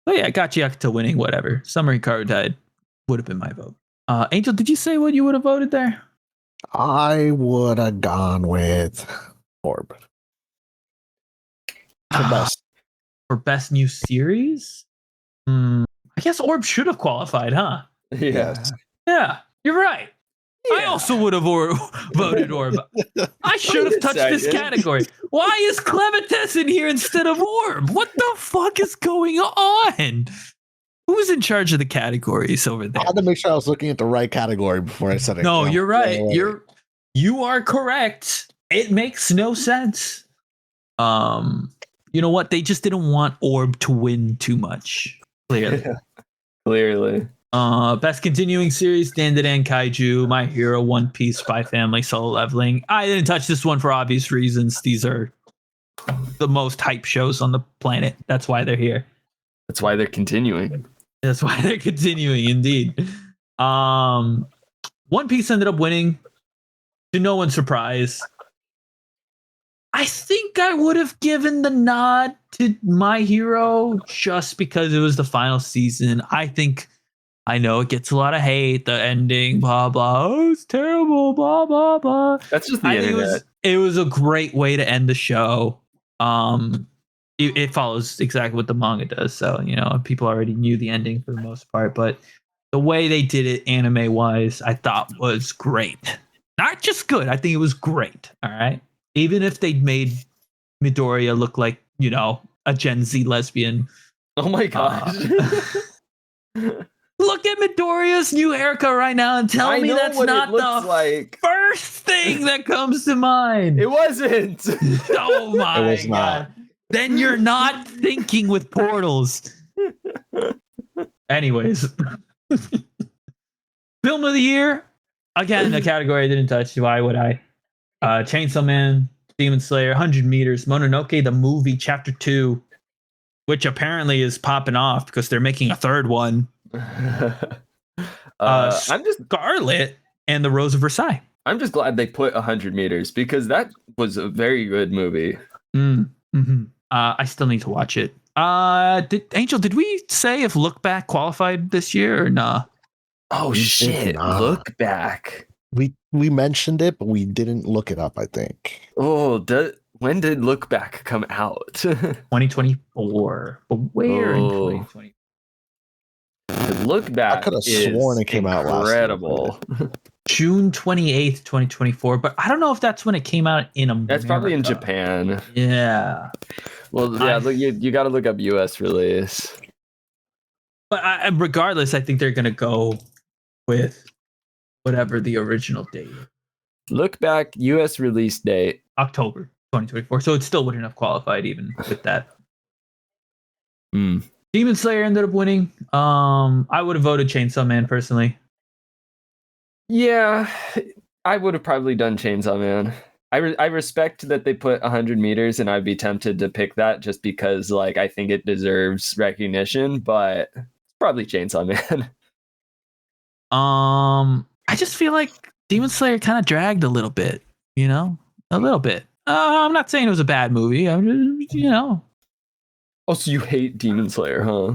yeah, Gachiakata winning, whatever. Summer Hikaru Died would have been my vote. Angel, did you say what you would have voted there? I would have gone with Orb. For best new series? I guess Orb should have qualified, huh? Yes. Yeah, you're right. Yeah. I also would have voted Orb. I should have touched this category. Why is Clementess in here instead of Orb? What the fuck is going on? Who's in charge of the categories over there? I had to make sure I was looking at the right category before I said it. No, you're right. You are correct. It makes no sense. You know what? They just didn't want Orb to win too much. Clearly. Best continuing series: Dandadan Kaiju, My Hero, One Piece, Spy Family, Solo Leveling. I didn't touch this one for obvious reasons. These are the most hype shows on the planet. That's why they're here. That's why they're continuing. That's why they're continuing, indeed. One Piece ended up winning, to no one's surprise. I think I would have given the nod to My Hero just because it was the final season. I know it gets a lot of hate, the ending, blah, blah. Oh, it's terrible, blah, blah, blah. That's just the internet. It was a great way to end the show. It follows exactly what the manga does. So, people already knew the ending for the most part. But the way they did it anime-wise, I thought was great. Not just good. I think it was great. All right? Even if they'd made Midoriya look like, a Gen Z lesbian. Oh my gosh. Look at Midoriya's new haircut right now and tell I me know that's what not it looks the like. first thing that comes to mind. It wasn't. Oh my It was god. Then you're not thinking with portals. Anyways. Film of the year. Again, a category I didn't touch. Why would I? Chainsaw Man, Demon Slayer, 100 Meters, Mononoke, the movie, Chapter 2, which apparently is popping off because they're making a third one. Scarlet and The Rose of Versailles. I'm just glad they put 100 Meters because that was a very good movie. Mm-hmm. I still need to watch it. Did we say if Look Back qualified this year or nah? Oh shit! Look Back. We mentioned it, but we didn't look it up. I think. Oh, when did Look Back come out? 2024. But where in 2020? Look Back. I could have sworn it came out last year. Incredible. June 28th, 2024. But I don't know if that's when it came out in America. That's probably in Japan. Yeah. Well, yeah. Look, you got to look up U.S. release. But regardless, I think they're gonna go with whatever the original date. Look Back, U.S. release date October 2024. So it still wouldn't have qualified even with that. Demon Slayer ended up winning. I would have voted Chainsaw Man personally. Yeah, I would have probably done Chainsaw Man. I respect that they put 100 Meters, and I'd be tempted to pick that just because, like, I think it deserves recognition. But it's probably Chainsaw Man. I just feel like Demon Slayer kind of dragged a little bit. A little bit. I'm not saying it was a bad movie. I'm just, Oh, so you hate Demon Slayer, huh?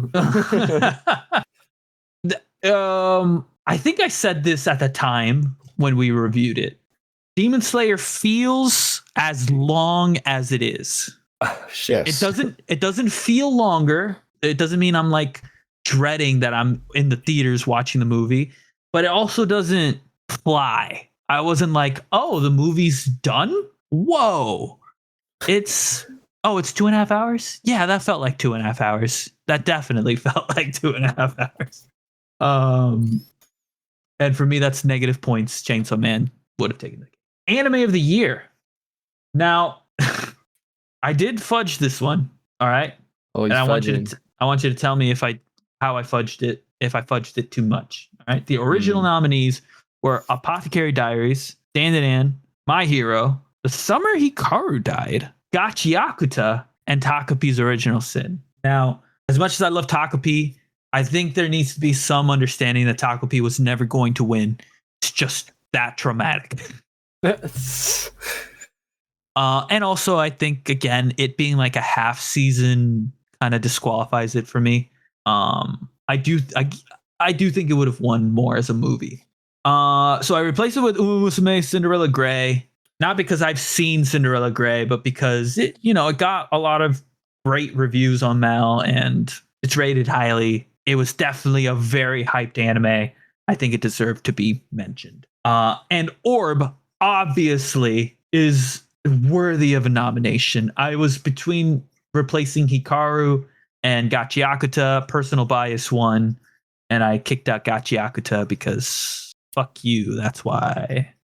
I think I said this at the time when we reviewed it. Demon Slayer feels as long as it is. Shit. It doesn't feel longer. It doesn't mean I'm like dreading that I'm in the theaters watching the movie, but it also doesn't fly. I wasn't like, oh, the movie's done? Whoa. It's 2.5 hours? Yeah, that felt like 2.5 hours. That definitely felt like 2.5 hours. And for me, that's negative points. Chainsaw Man would have taken it. Anime of the year. Now, I did fudge this one. All right. Oh, and I want you to tell me how I fudged it. If I fudged it too much. All right. The original nominees were Apothecary Diaries, Dan, My Hero, The Summer Hikaru Died, Gachiakuta, and Takapi's Original Sin. Now, as much as I love Takapi, I think there needs to be some understanding that Takapi was never going to win. It's just that traumatic. And also, I think, again, it being like a half season kind of disqualifies it for me. I do think it would have won more as a movie. So I replaced it with Uma Musume Cinderella Grey. Not because I've seen Cinderella Grey, but because it got a lot of great reviews on Mal and it's rated highly. It was definitely a very hyped anime. I think it deserved to be mentioned. And Orb obviously is worthy of a nomination. I was between replacing Hikaru and Gachiakuta. Personal bias won, and I kicked out Gachiakuta because fuck you. That's why.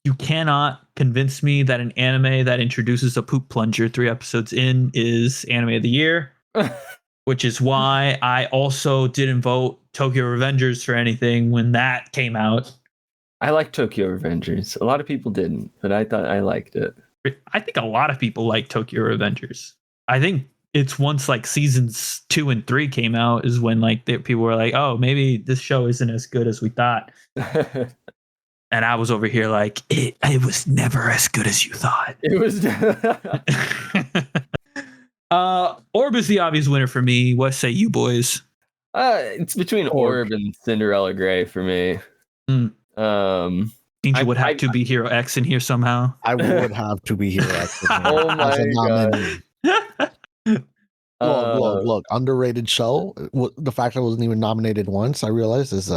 You cannot convince me that an anime that introduces a poop plunger 3 episodes in is anime of the year. Which is why I also didn't vote Tokyo Revengers for anything when that came out. I like Tokyo Revengers. A lot of people didn't, but I thought I liked it. I think a lot of people like Tokyo Revengers. I think it's once like seasons 2 and 3 came out is when like people were like, oh, maybe this show isn't as good as we thought. And I was over here like, it was never as good as you thought. It was. Orb is the obvious winner for me. What say you boys? It's between Orb and Cinderella Grey for me. Angel would have to be Hero X in here somehow. I would have to be Hero X. Oh my god! Look, underrated show. The fact that I wasn't even nominated once, I realized is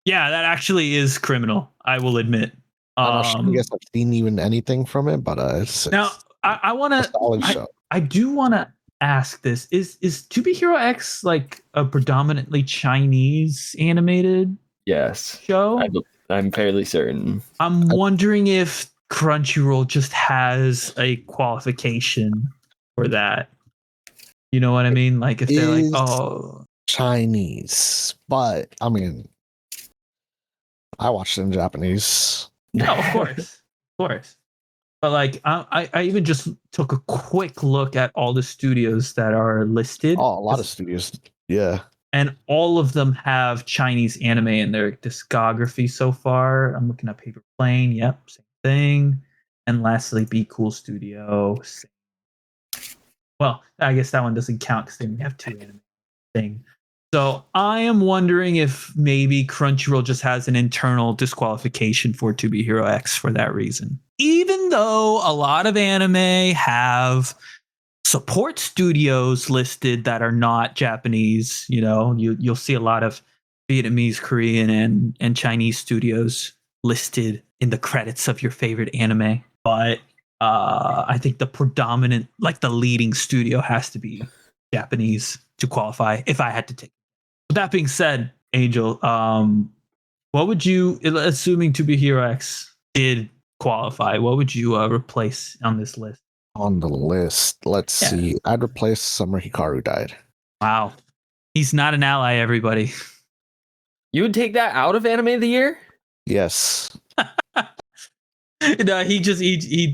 yeah, that actually is criminal. I will admit. I guess I've seen even anything from it, but it's now I want to. Solid show. I do want to ask this: Is To Be Hero X like a predominantly Chinese animated Yes, show? I'm fairly certain. I'm wondering if Crunchyroll just has a qualification for that. You know what I mean? Like if they're like, Is oh, Chinese, but I mean, I watched it in Japanese. no, of course, of course. But like, I even just took a quick look at all the studios that are listed. Oh, a lot of studios. Yeah. And all of them have Chinese anime in their discography so far. I'm looking at Paper Plane. Yep, same thing. And lastly, Be Cool Studio. Well, I guess that one doesn't count because they only have 2 anime thing. So I am wondering if maybe Crunchyroll just has an internal disqualification for To Be Hero X for that reason. Even though a lot of anime have support studios listed that are not Japanese, you'll see a lot of Vietnamese, Korean, and Chinese studios listed in the credits of your favorite anime. But I think the predominant, like the leading studio, has to be Japanese to qualify. If I had to take. With that being said, Angel, what would you, assuming To Be Hero X did qualify, what would you replace on this list? On the list, let's see. I'd replace Summer Hikaru Died. Wow, he's not an ally, everybody. You would take that out of Anime of the Year? Yes. No, he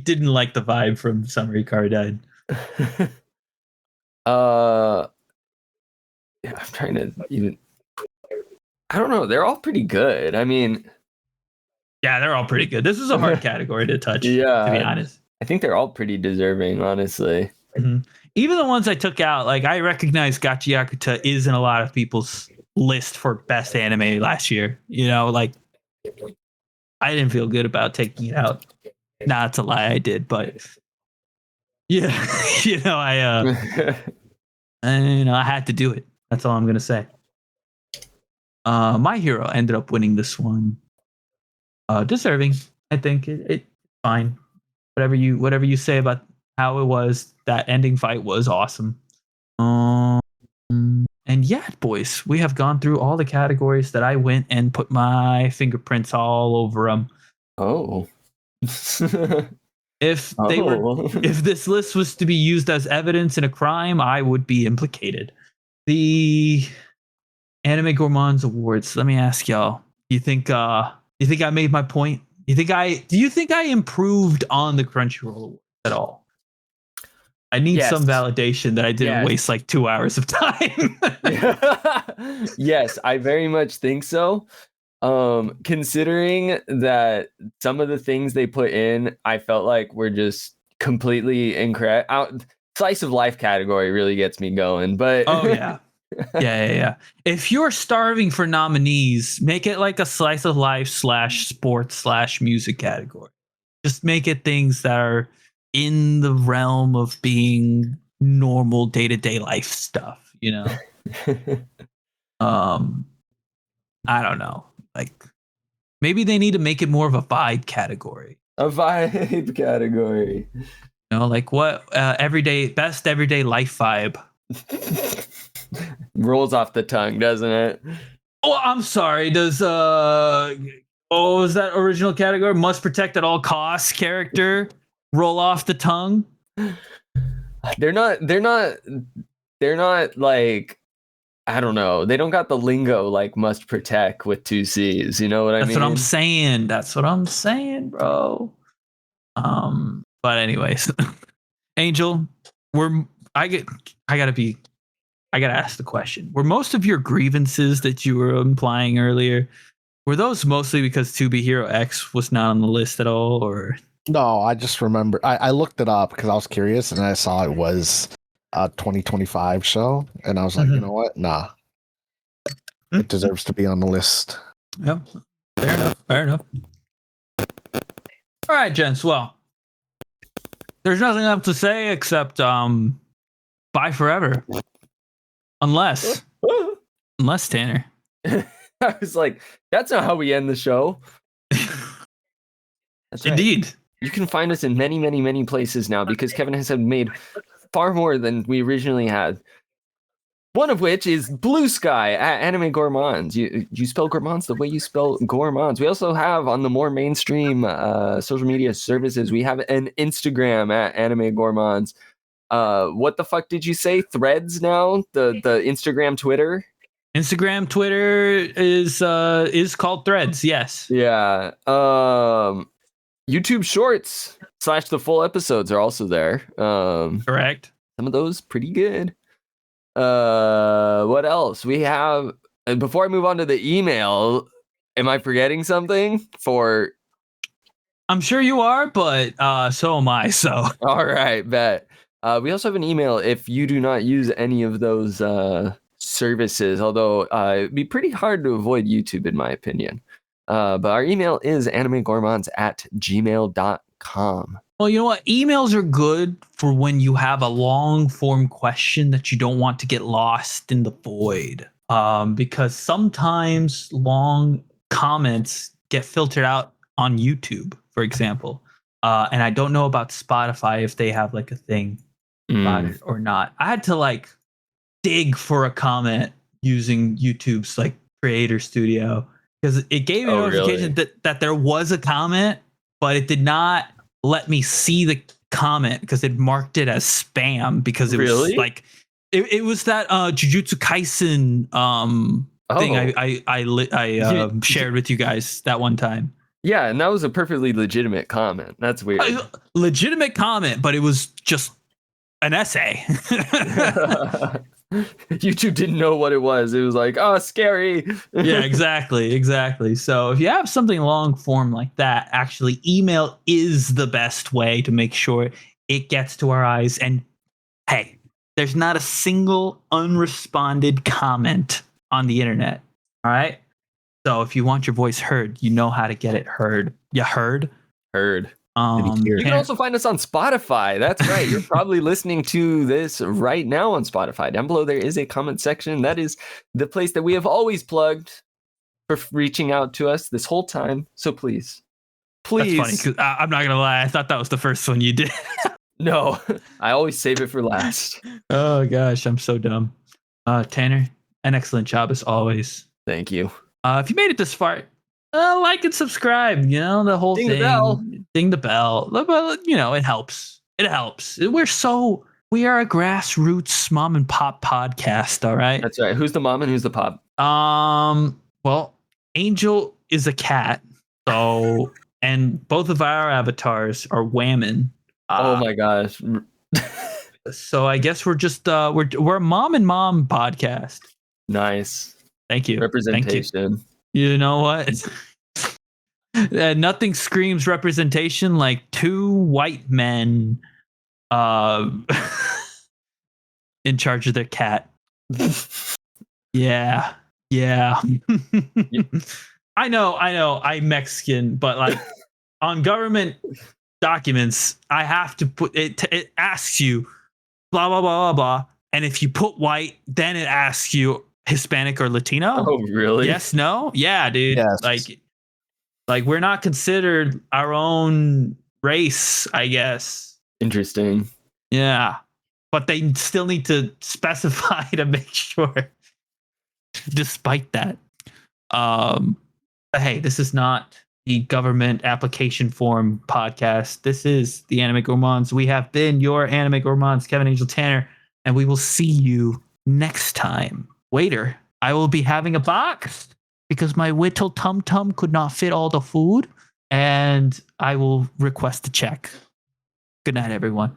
didn't like the vibe from Summer Hikaru Died. Yeah, I'm trying to even. I don't know. They're all pretty good. I mean, yeah, they're all pretty good. This is a hard category to touch. Yeah, to be honest, I think they're all pretty deserving, honestly. Mm-hmm. Even the ones I took out, like I recognize Gachi Yakuta is in a lot of people's list for best anime last year. Like I didn't feel good about taking it out. Nah, it's a lie, I did, but yeah, I had to do it. That's all I'm gonna say. My Hero ended up winning this one. Deserving, I think. It fine. Whatever you say about how it was, that ending fight was awesome. And yeah, boys, we have gone through all the categories that I went and put my fingerprints all over them. Oh. If this list was to be used as evidence in a crime, I would be implicated. The Anime Gourmands Awards. Let me ask y'all. You think I made my point? Do you think I improved on the Crunchyroll Awards at all? I need some validation that I didn't waste like 2 hours of time. Yes, I very much think so. Considering that some of the things they put in, I felt like were just completely incorrect. Slice of life category really gets me going, but oh yeah. Yeah. If you're starving for nominees, make it like a slice of life / sports / music category. Just make it things that are in the realm of being normal day-to-day life stuff, I don't know. Like maybe they need to make it more of a vibe category. A vibe category. Like what best everyday life vibe. Rolls off the tongue, doesn't it? Oh, I'm sorry. Does was that original category? Must protect at all costs character roll off the tongue? They're not like, I don't know. They don't got the lingo like must protect with 2 C's. You know what I mean? That's what I'm saying, bro. But anyways, Angel, I gotta ask the question. Were most of your grievances that you were implying earlier, were those mostly because To Be Hero X was not on the list at all, or? No, I just remember I looked it up because I was curious and I saw it was a 2025 show and I was like, you know what? Nah. It deserves to be on the list. Yep. Fair enough. All right, gents. Well, there's nothing else to say except bye forever. Unless Tanner. I was like, that's not how we end the show. That's right. Indeed. You can find us in many, many, many places now because Kevin has made far more than we originally had. One of which is Blue Sky at Anime Gourmands. You spell gourmands the way you spell gourmands. We also have on the more mainstream social media services, we have an Instagram at Anime Gourmands. What the fuck did you say? Threads now? The Instagram, Twitter? Instagram, Twitter is called Threads. Yes. Yeah. YouTube Shorts / the full episodes are also there. Correct. Some of those pretty good. What else? We have, and before I move on to the email, am I forgetting something for? I'm sure you are, but so am I. So All right, bet. We also have an email if you do not use any of those services, although it'd be pretty hard to avoid YouTube in my opinion. But our email is animegourmands@gmail.com. Well, you know what? Emails are good for when you have a long form question that you don't want to get lost in the void. Because sometimes long comments get filtered out on YouTube, for example. And I don't know about Spotify if they have like a thing about it or not. I had to like dig for a comment using YouTube's like creator studio because it gave me a notification that there was a comment, but it did not let me see the comment because it marked it as spam because it was like it was that Jujutsu Kaisen thing I shared with you guys that one time. Yeah, and that was a perfectly legitimate comment. That's weird. Legitimate comment, but it was just an essay. YouTube didn't know what it was. It was like, oh, scary. Yeah, exactly. So if you have something long form like that, actually email is the best way to make sure it gets to our eyes. And hey, there's not a single unresponded comment on the internet. All right. So if you want your voice heard, you know how to get it heard. You heard? Heard. You can also find us on Spotify. That's right. You're probably listening to this right now on Spotify. Down below, there is a comment section. That is the place that we have always plugged for reaching out to us this whole time. So please. That's funny because I'm not going to lie. I thought that was the first one you did. No, I always save it for last. Oh, gosh. I'm so dumb. Tanner, an excellent job as always. Thank you. If you made it this far, like and subscribe, you know, the whole thing. Ding the bell. You know, it helps. We are a grassroots mom and pop podcast, all right? That's right. Who's the mom and who's the pop? Well, Angel is a cat, so and both of our avatars are women. Oh my gosh. So I guess we're just we're a mom and mom podcast. Nice. Thank you. Representation. Thank you. You know what? Nothing screams representation like two white men in charge of their cat. Yeah. I know I'm Mexican, but like on government documents I have to put it asks you blah blah blah blah blah, and if you put white then it asks you Hispanic or Latino. Oh really? Yes, no? Yeah, dude. Yes. Like we're not considered our own race, I guess. Interesting. Yeah. But they still need to specify to make sure. Despite that. But hey, this is not the government application form podcast. This is the Anime Gourmands. We have been your Anime Gourmands, Kevin Angel Tanner, and we will see you next time. Waiter, I will be having a box because my little tum-tum could not fit all the food, and I will request a check. Good night, everyone.